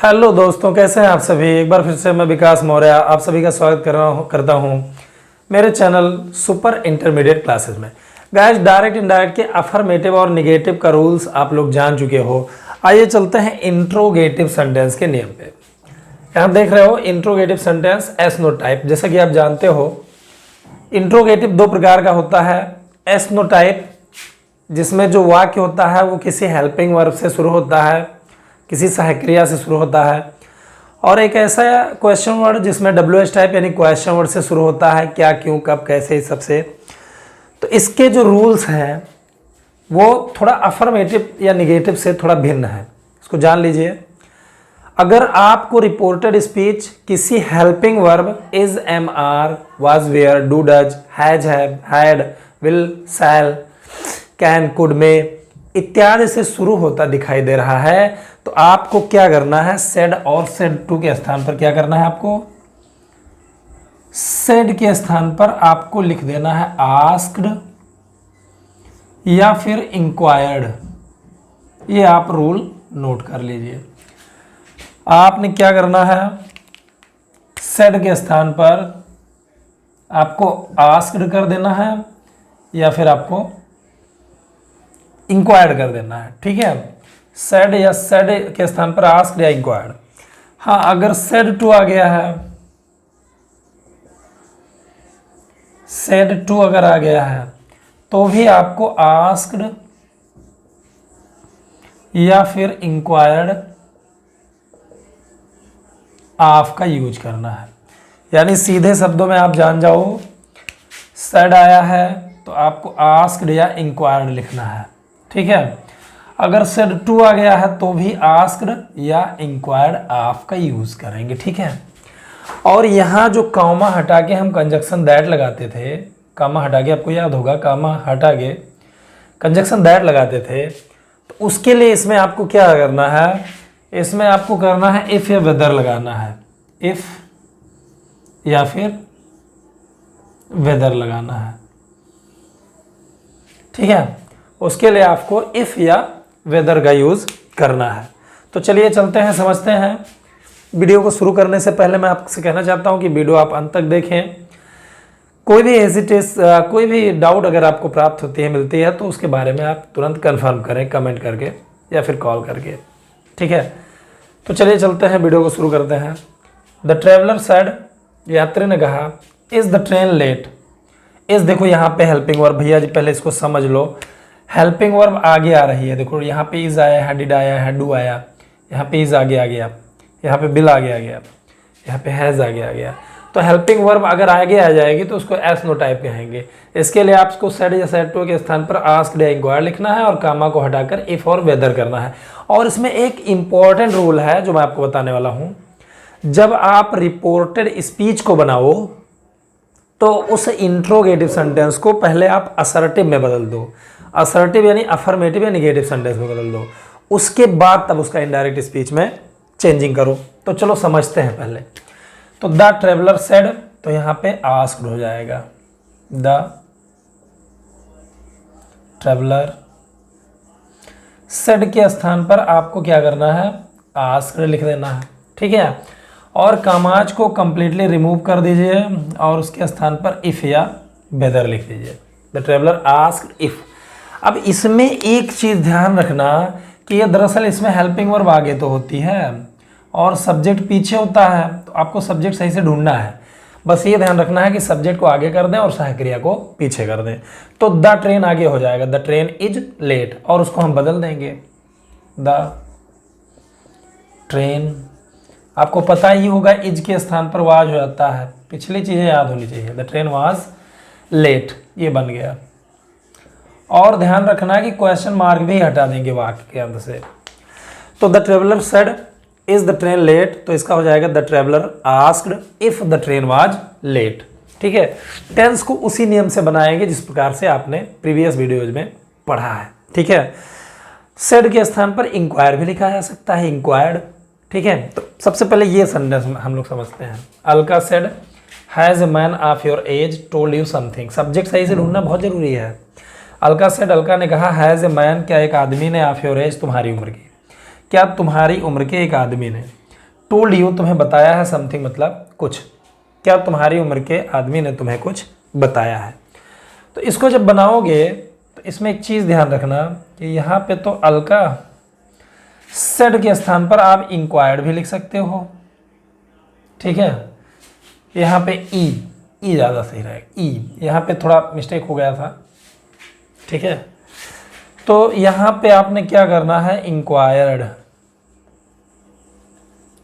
Hello दोस्तों, कैसे हैं आप सभी। एक बार फिर से मैं विकास मौर्य आप सभी का स्वागत करता हूं मेरे चैनल सुपर इंटरमीडिएट क्लासेस में। गाइस, डायरेक्ट इनडायरेक्ट के अफर्मेटिव और निगेटिव का रूल्स आप लोग जान चुके हो। आइए चलते हैं इंट्रोगेटिव सेंटेंस के नियम पे। यहाँ देख रहे हो interrogative sentence yes no type. जैसा कि आप जानते हो इंट्रोगेटिव दो प्रकार का होता है। एस नो टाइप जिसमें जो वाक्य होता है वो किसी हेल्पिंग वर्ब से शुरू होता है, किसी सहायक्रिया से शुरू होता है। और एक ऐसा क्वेश्चन वर्ड जिसमें डब्ल्यू एच टाइप यानी क्वेश्चन वर्ड से शुरू होता है, क्या, क्यों, कब, कैसे, इस सब से। तो इसके जो रूल्स हैं वो थोड़ा अफर्मेटिव या निगेटिव से थोड़ा भिन्न है, इसको जान लीजिए। अगर आपको रिपोर्टेड स्पीच किसी helping verb is, am, are, was, were, do, does, has, have, had, will, shall, can, could, में इत्यादि से शुरू होता दिखाई दे रहा है तो आपको क्या करना है, सेड और सेड टू के स्थान पर क्या करना है, आपको सेड के स्थान पर आपको लिख देना है आस्क्ड या फिर इंक्वायर्ड। ये आप रूल नोट कर लीजिए। आपने क्या करना है, सेड के स्थान पर आपको आस्क्ड कर देना है या फिर आपको इंक्वायर्ड कर देना है। ठीक है, सेड या सेड के स्थान पर आस्क्ड या इंक्वायर्ड। हाँ, अगर सेड टू आ गया है, सेड टू अगर आ गया है तो भी आपको आस्क्ड या फिर इंक्वायर्ड ऑफ का यूज करना है। यानी सीधे शब्दों में आप जान जाओ, सेड आया है तो आपको आस्क्ड या इंक्वायर्ड लिखना है। ठीक है, अगर सेड टू आ गया है तो भी आस्क्ड या इंक्वायर्ड ऑफ का यूज करेंगे। ठीक है, और यहाँ जो कॉमा हटा के हम कंजक्शन दैट लगाते थे, कॉमा हटा के आपको याद होगा, कॉमा हटा के कंजक्शन दैट लगाते थे, तो उसके लिए इसमें आपको क्या करना है, इसमें आपको करना है इफ या वेदर लगाना है। इफ या फिर वेदर लगाना है। ठीक है, उसके लिए आपको इफ या वेदर का यूज करना है। तो चलिए चलते हैं, समझते हैं। वीडियो को शुरू करने से पहले मैं आपसे कहना चाहता हूं कि वीडियो आप अंत तक देखें। कोई भी डाउट अगर आपको प्राप्त होती है, मिलती है, तो उसके बारे में आप तुरंत कंफर्म करें कमेंट करके या फिर कॉल करके। ठीक है, तो चलिए चलते हैं, वीडियो को शुरू करते हैं। द ट्रेवलर सेड, यात्री ने कहा, इज द ट्रेन लेट। इस देखो यहाँ पे हेल्पिंग वर्ब, भैया जी पहले इसको समझ लो। हेल्पिंग वर्ब आगे आ रही है, देखो यहाँ पे इज आया है, डिड आया है, डू आया, यहाँ पे इज आगे आ गया, यहाँ पे बिल आगे आ गया, यहाँ पे हैज आगे आ गया। तो हेल्पिंग वर्ब अगर आगे आ जाएगी तो उसको एस नो टाइप कहेंगे। इसके लिए आपको सेड या सेड टू के स्थान पर आस्क्ड या इंक्वायर्ड लिखना है और कामा को हटाकर इफ और वेदर करना है। और इसमें एक इंपॉर्टेंट रूल है जो मैं आपको बताने वाला हूँ। जब आप रिपोर्टेड स्पीच को बनाओ तो उस इंट्रोगेटिव सेंटेंस को पहले आप असर्टिव में बदल दो। असर्टिव यानी अफर्मेटिव या निगेटिव सेंटेंस में बदल दो, उसके बाद तब उसका इनडायरेक्ट स्पीच में चेंजिंग करो। तो चलो समझते हैं पहले। तो द ट्रेवलर सेड, तो यहाँ पे आस्क्ड हो जाएगा। द ट्रेवलर सेड के स्थान पर आपको क्या करना है, आस्क्ड लिख देना है। ठीक है, और कामाज को कंप्लीटली रिमूव कर दीजिए और उसके स्थान पर इफ या वेदर लिख दीजिए। The traveller asked if. अब इसमें एक चीज़ ध्यान रखना कि ये दरअसल इसमें हेल्पिंग वर्ब आगे तो होती है और सब्जेक्ट पीछे होता है, तो आपको सब्जेक्ट सही से ढूंढना है। बस ये ध्यान रखना है कि सब्जेक्ट को आगे कर दें और सहायक्रिया को पीछे कर दें। तो द ट्रेन आगे हो जाएगा, द ट्रेन इज लेट, और उसको हम बदल देंगे द ट्रेन। आपको पता ही होगा इज के स्थान पर वाज हो जाता है, पिछली चीज़ें याद होनी चाहिए। द ट्रेन वाज लेट, ये बन गया। और ध्यान रखना है कि क्वेश्चन मार्क भी हटा देंगे वाक्य के अंत से। तो the traveller said is the train late, तो इसका हो जाएगा the traveller asked if the train was late. ठीक है, टेंस को उसी नियम से बनाएंगे जिस प्रकार से आपने प्रीवियस वीडियोज में पढ़ा है। ठीक है, सेड के स्थान पर इंक्वायर भी लिखा जा सकता है, इंक्वायर्ड। ठीक है, तो सबसे पहले ये सेंटेंस हम लोग समझते हैं। Alka said has a man of your age told you something. Subject सही से ढूंढना बहुत जरूरी है। अलका सेड, अलका ने कहा, हैज़ ए मैन, क्या एक आदमी ने, ऑफ योर एज, तुम्हारी उम्र की, क्या तुम्हारी उम्र के एक आदमी ने, टोल्ड यू तुम्हें बताया है, समथिंग मतलब कुछ, क्या तुम्हारी उम्र के आदमी ने तुम्हें कुछ बताया है। तो इसको जब बनाओगे तो इसमें एक चीज़ ध्यान रखना कि यहाँ पे तो अल्का सेड के स्थान पर आप इंक्वायर्ड भी लिख सकते हो, ठीक है। यहाँ पे ई ज़्यादा सही रहेगा, ई यहाँ पे थोड़ा मिस्टेक हो गया था, ठीक है। तो यहाँ पे आपने क्या करना है, इंक्वायर्ड,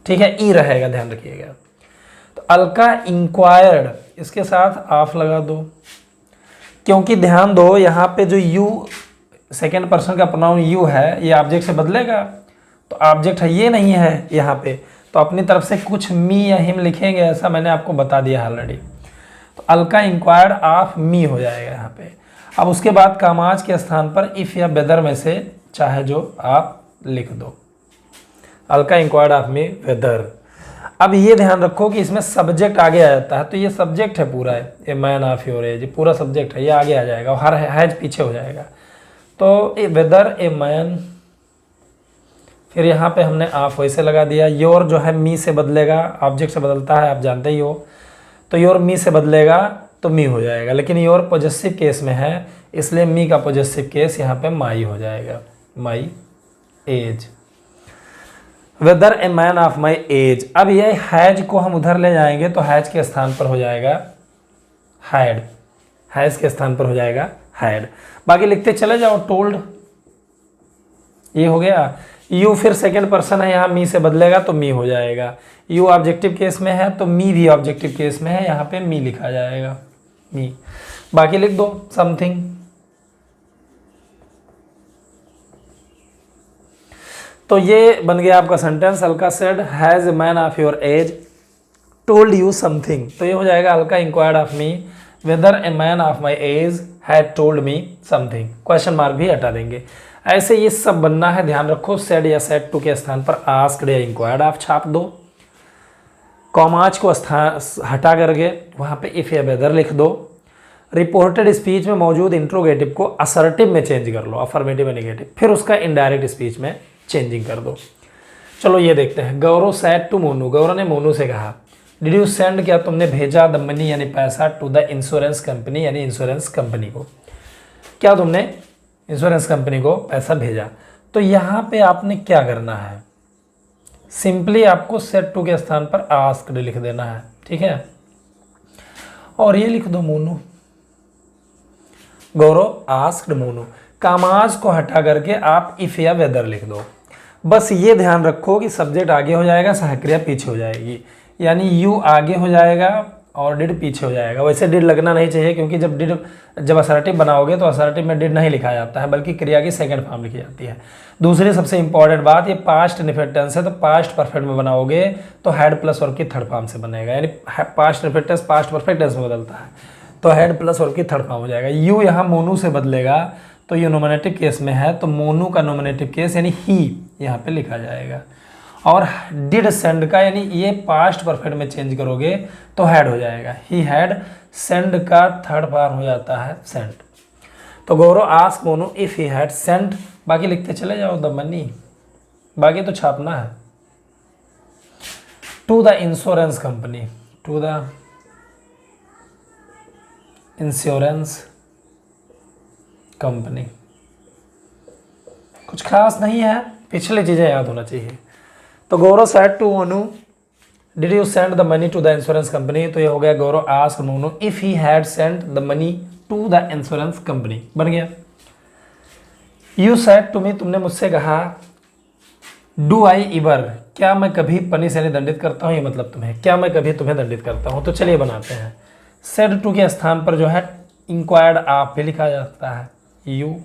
ठीक है, ई रहेगा, ध्यान रखिएगा। तो अल्का इंक्वायर्ड, इसके साथ ऑफ लगा दो, क्योंकि ध्यान दो यहाँ पे जो यू सेकेंड पर्सन का प्रोनाउन यू है ये ऑब्जेक्ट से बदलेगा, तो ऑब्जेक्ट है ये नहीं है यहाँ पे, तो अपनी तरफ से कुछ मी या हिम लिखेंगे, ऐसा मैंने आपको बता दिया ऑलरेडी। तो अल्का इंक्वायर्ड ऑफ मी हो जाएगा यहाँ पे। अब उसके बाद कामाज के स्थान पर इफ़ या वेदर में से चाहे जो आप लिख दो, Alka inquired of me weather. अब ये ध्यान रखो कि इसमें सब्जेक्ट आगे आ जाता है, तो ये सब्जेक्ट है पूरा है, ए मैन ऑफ योर एज, पूरा सब्जेक्ट है, ये आगे आ जाएगा और हर हैज पीछे हो जाएगा। तो ए वेदर ए मैन, फिर यहाँ पे हमने ऑफ वैसे लगा दिया। योर जो है मी से बदलेगा, ऑब्जेक्ट से बदलता है, आप जानते ही हो, तो योर मी से बदलेगा तो मी हो जाएगा, लेकिन योर पॉजेसिव केस में है इसलिए मी का पॉजेसिव केस यहाँ पे माई हो जाएगा, my age. Whether a man of my age. अब ये हैज को हम उधर ले जाएंगे तो हैज के स्थान पर हो जाएगा हैड, हैज के स्थान पर हो जाएगा हैड। बाकी लिखते चले जाओ, टोल्ड ये हो गया। यू फिर सेकेंड पर्सन है, यहाँ मी से बदलेगा तो मी हो जाएगा। यू ऑब्जेक्टिव केस में है तो मी भी ऑब्जेक्टिव केस में है, यहाँ पे मी लिखा जाएगा, मी। बाकी लिख दो समथिंग। तो ये बन गया आपका sentence, Alka said has a man of your age told you something. तो ये हो जाएगा Alka inquired of me weather a man of my as had told me something. Question mark भी हटा देंगे। ऐसे ये सब बनना है, ध्यान रखो। सेड या सेड टू के स्थान पर आस्क्ड या इंक्वायर्ड आप छाप दो। कॉमाज को स्थान हटा करके वहाँ पे इफ या वेदर लिख दो। रिपोर्टेड स्पीच में मौजूद इंट्रोगेटिव को असर्टिव में चेंज कर लो, अफर्मेटिव या नेगेटिव, फिर उसका इनडायरेक्ट स्पीच में चेंजिंग कर दो। चलो ये देखते हैं। गौरव सेड टू मोनू, गौरव ने मोनू से कहा, डिड यू सेंड, क्या तुमने भेजा द मनी यानी पैसा, टू द इंश्योरेंस कंपनी यानी इंश्योरेंस कंपनी को, क्या तुमने इंश्योरेंस कंपनी को पैसा भेजा। तो यहाँ पे आपने क्या करना है, सिंपली आपको सेड टू के स्थान पर आस्क्ड लिख देना है, ठीक है। और ये लिख दो मोनू, गौरव आस्क्ड मोनू। कामाज को हटा करके आप इफ या वेदर लिख दो। बस ये ध्यान रखो कि सब्जेक्ट आगे हो जाएगा, सहायक्रिया पीछे हो जाएगी, यानी यू आगे हो जाएगा और डिड पीछे हो जाएगा। वैसे डिड लगना नहीं चाहिए, क्योंकि जब असर्टिव बनाओगे तो असर्टिव में डिड नहीं लिखा जाता है, बल्कि क्रिया की सेकंड फॉर्म लिखी जाती है। दूसरी सबसे इंपॉर्टेंट बात, ये पास्ट इनफिनिट टेंस है, तो पास्ट परफेक्ट में बनाओगे तो हेड प्लस वर्ब की थर्ड फॉर्म से बनेगा, यानी past indefinite tense past perfect tense में बदलता है, तो हेड प्लस वर्ब की थर्ड फॉर्म हो जाएगा। यू यहाँ मोनू से बदलेगा तो ये नोमिनेटिव केस में है, तो मोनू का नोमिनेटिव केस यानी ही यहाँ पे लिखा जाएगा। और डिड सेंड का यानी ये पास्ट परफेक्ट में चेंज करोगे तो हैड हो जाएगा, ही हैड सेंड का थर्ड फॉर्म हो जाता है सेंड। तो Gaurav asked Monu if he had send, बाकी लिखते चले जाओ द मनी, बाकी तो छापना है, to the insurance company, to the insurance company. कुछ खास नहीं है, पिछली चीज़ें याद होना चाहिए। तो Gaurav said to Monu did you send the money to the insurance company, तो ये हो गया Gaurav asked Monu if he had send the money to the insurance company, बन गया। यू सेड टू मी, तुमने मुझसे कहा, डू आई इवर, क्या मैं कभी पनिश यानी दंडित करता हूँ, ये मतलब तुम्हें, क्या मैं कभी तुम्हें दंडित करता हूँ। तो चलिए बनाते हैं। सेड टू के स्थान पर जो है इंक्वायर्ड आप भी लिखा जाता है, यू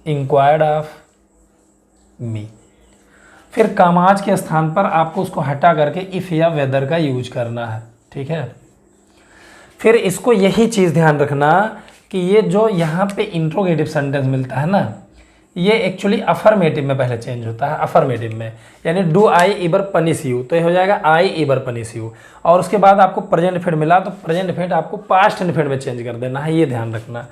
इंक्वायर्ड ऑफ मी। फिर कामाज के स्थान पर आपको उसको हटा करके इफ या वेदर का यूज करना है, ठीक है। फिर इसको यही चीज़ ध्यान रखना कि ये जो यहाँ पे इंट्रोगेटिव सेंटेंस मिलता है ना, ये एक्चुअली अफर्मेटिव में पहले चेंज होता है, अफर्मेटिव में, यानी do I ever punish you, तो ये हो जाएगा आई इवर पनिश यू। और उसके बाद आपको प्रेजेंट इनफिनिट मिला तो प्रेजेंट इनफिनिट आपको पास्ट इनफिनिट में चेंज कर देना है, ये ध्यान रखना।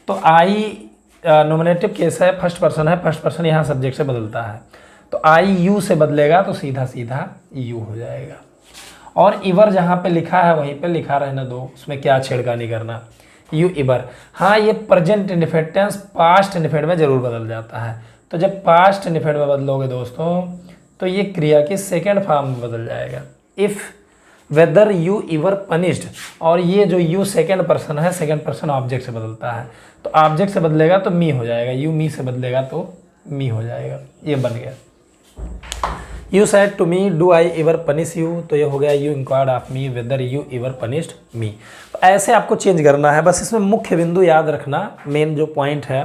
तो आई नोमिनेटिव केस है, फर्स्ट पर्सन है, फर्स्ट पर्सन यहाँ सब्जेक्ट से बदलता है, तो आई यू से बदलेगा तो सीधा सीधा यू हो जाएगा। और इवर जहाँ पे लिखा है वहीं पे लिखा रहने दो, उसमें क्या छेड़खानी करना। यू इवर, हाँ ये present indefinite tense past indefinite में जरूर बदल जाता है। तो जब पास्ट इंडिफिनिट में बदलोगे दोस्तों तो ये क्रिया की सेकेंड फॉर्म में बदल जाएगा। If weather you ever punished, और ये जो यू सेकेंड पर्सन है, सेकेंड पर्सन ऑब्जेक्ट से बदलता है, तो ऑब्जेक्ट से बदलेगा तो मी हो जाएगा, यू मी से बदलेगा तो मी हो जाएगा। ये बन गया। You said to me do I ever punish you, तो ये हो गया you inquired of me whether you ever punished me. तो ऐसे आपको चेंज करना है। बस इसमें मुख्य बिंदु याद रखना, मेन जो पॉइंट है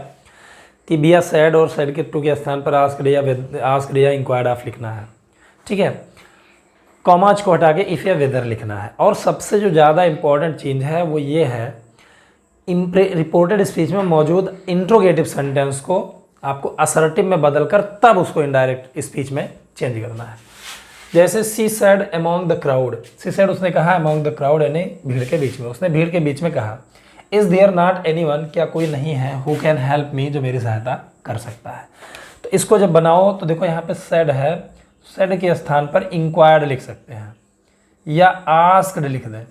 कि बी या सैड और सैड के टू के स्थान पर आस्क्ड या इंक्वायर्ड ऑफ लिखना है, ठीक है। कॉमाज को हटा के इफ़ या वेदर लिखना है। और सबसे जो ज़्यादा इंपॉर्टेंट चीज़ है वो ये है, रिपोर्टेड स्पीच में मौजूद इंट्रोगेटिव सेंटेंस को आपको असर्टिव में बदलकर तब उसको इनडायरेक्ट स्पीच में चेंज करना है। जैसे she said among the crowd, she said उसने कहा अमॉन्ग द क्राउड यानी भीड़ के बीच में, उसने भीड़ के बीच में कहा। इज़ देयर नॉट एनीवन, क्या कोई नहीं है, हु कैन हेल्प मी, जो मेरी सहायता कर सकता है। तो इसको जब बनाओ तो देखो यहाँ पे सैड है, सैड के स्थान पर इंक्वायर्ड लिख सकते हैं या आस्क्ड लिख दें,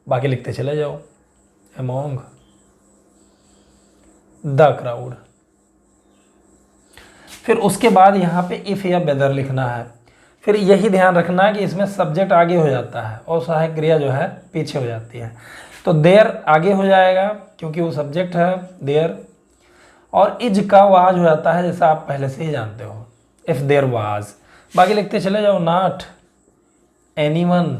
बाकी लिखते चले जाओ अमॉन्ग द क्राउड। फिर उसके बाद यहाँ पे इफ़ या वेदर लिखना है। फिर यही ध्यान रखना है कि इसमें सब्जेक्ट आगे हो जाता है और सहायक क्रिया जो है पीछे हो जाती है। तो देयर आगे हो जाएगा क्योंकि वो सब्जेक्ट है देयर, और इज का वाज हो जाता है जैसा आप पहले से ही जानते हो, इफ़ देयर वाज। बाकी लिखते चले जाओ नॉट एनीवन,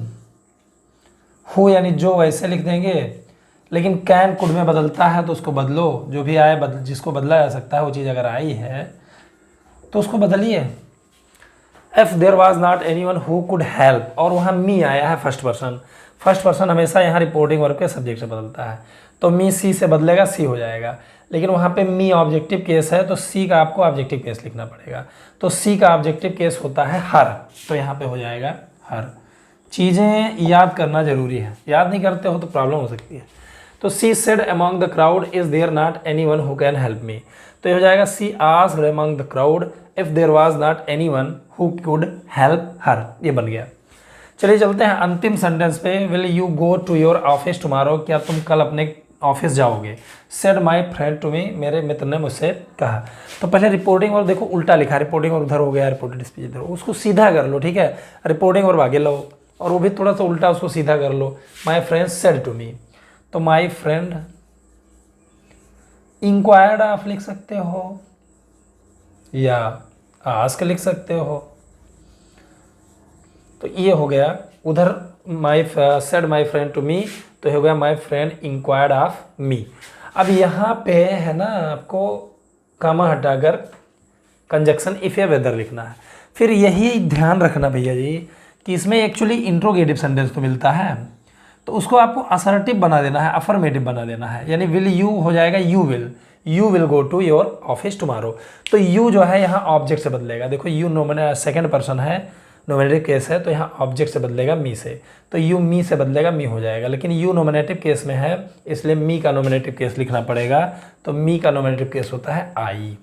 हु यानी जो वैसे लिख देंगे, लेकिन कैन कुड में बदलता है तो उसको बदलो, जो भी आए जिसको बदला जा सकता है वो चीज़ अगर आई है तो उसको बदलिए। If there was not anyone who could help, और वहाँ मी आया है फर्स्ट पर्सन, फर्स्ट पर्सन हमेशा यहाँ रिपोर्टिंग वर्ब के सब्जेक्ट से बदलता है, तो मी सी से बदलेगा सी हो जाएगा। लेकिन वहाँ पे मी ऑब्जेक्टिव केस है तो सी का आपको ऑब्जेक्टिव केस लिखना पड़ेगा, तो सी का ऑब्जेक्टिव केस होता है हर, तो यहाँ पे हो जाएगा हर। चीज़ें याद करना जरूरी है, याद नहीं करते हो तो प्रॉब्लम हो सकती है। तो she said among the crowd is there not anyone who can help me, तो ये हो जाएगा she asked among the crowd if there was not anyone who could help her. ये बन गया। चलिए चलते हैं अंतिम सेंटेंस पे। Will you go to your office tomorrow, क्या तुम कल अपने ऑफिस जाओगे। Said my friend to me, मेरे मित्र ने मुझसे कहा। तो पहले रिपोर्टिंग और देखो उल्टा लिखा, रिपोर्टिंग और उधर हो गया, रिपोर्टेड स्पीच इधर, उसको सीधा कर लो, ठीक है। रिपोर्टिंग और आगे लो, और वो भी थोड़ा सा उल्टा उसको सीधा कर लो। My friend said to me, तो माई फ्रेंड इंक्वायर्ड आप लिख सकते हो या आस्क लिख सकते हो। तो ये हो गया। उधर my said my friend to me, तो हो गया my friend inquired of me. अब यहाँ पे है ना आपको कामा हटाकर कंजक्शन इफ या वेदर लिखना है। फिर यही ध्यान रखना भैया जी कि इसमें एक्चुअली इंट्रोगेटिव सेंटेंस तो मिलता है, तो उसको आपको असर्टिव बना देना है, अफर्मेटिव बना देना है। यानी विल यू हो जाएगा you will go to your office tomorrow. तो यू जो है यहाँ ऑब्जेक्ट से बदलेगा। देखो यू सेकेंड पर्सन है, नोमिनेटिव केस है, तो यहाँ ऑब्जेक्ट से बदलेगा मी से, तो यू मी से बदलेगा मी हो जाएगा। लेकिन यू नोमिनेटिव केस में है इसलिए मी का नोमिनेटिव केस लिखना पड़ेगा, तो मी का नोमिनेटिव केस होता है आई।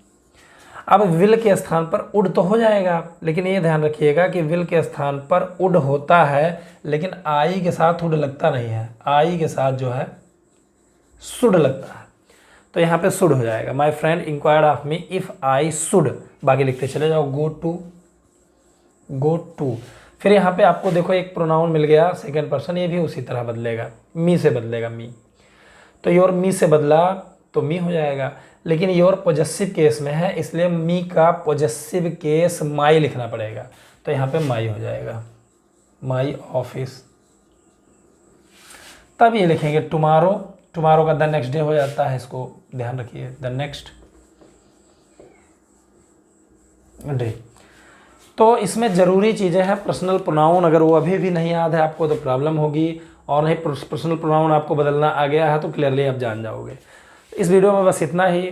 अब विल के स्थान पर उड तो हो जाएगा, लेकिन ये ध्यान रखिएगा कि विल के स्थान पर उड होता है लेकिन आई के साथ उड लगता नहीं है, आई के साथ जो है शुड लगता है, तो यहाँ पे शुड हो जाएगा। माई friend inquired of me if I should, बाकी लिखते चले जाओ गो टू। फिर यहाँ पे आपको देखो एक प्रोनाउन मिल गया सेकेंड पर्सन, ये भी उसी तरह बदलेगा, मी से बदलेगा मी, तो योर मी से बदला तो मी हो जाएगा। लेकिन योर पॉजेसिव केस में है इसलिए मी का पॉजेसिव केस माई लिखना पड़ेगा, तो यहाँ पे माई हो जाएगा, माई ऑफिस। तब ये लिखेंगे टुमारो, टुमारो का द नेक्स्ट डे हो जाता है, इसको ध्यान रखिए, द नेक्स्ट डे। तो इसमें ज़रूरी चीज़ें हैं पर्सनल प्रोनाउन, अगर वो अभी भी नहीं याद है आपको तो प्रॉब्लम होगी, और नहीं पर्सनल प्रोनाउन आपको बदलना आ गया है तो क्लियरली आप जान जाओगे। इस वीडियो में बस इतना ही।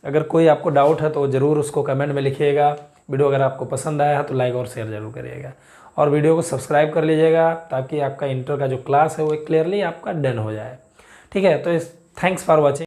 अगर कोई आपको डाउट है तो ज़रूर उसको कमेंट में लिखिएगा। वीडियो अगर आपको पसंद आया है तो लाइक और शेयर ज़रूर करिएगा, और वीडियो को सब्सक्राइब कर लीजिएगा ताकि आपका इंटर का जो क्लास है वो क्लियरली आपका डन हो जाए, ठीक है। तो थैंक्स फॉर वॉचिंग।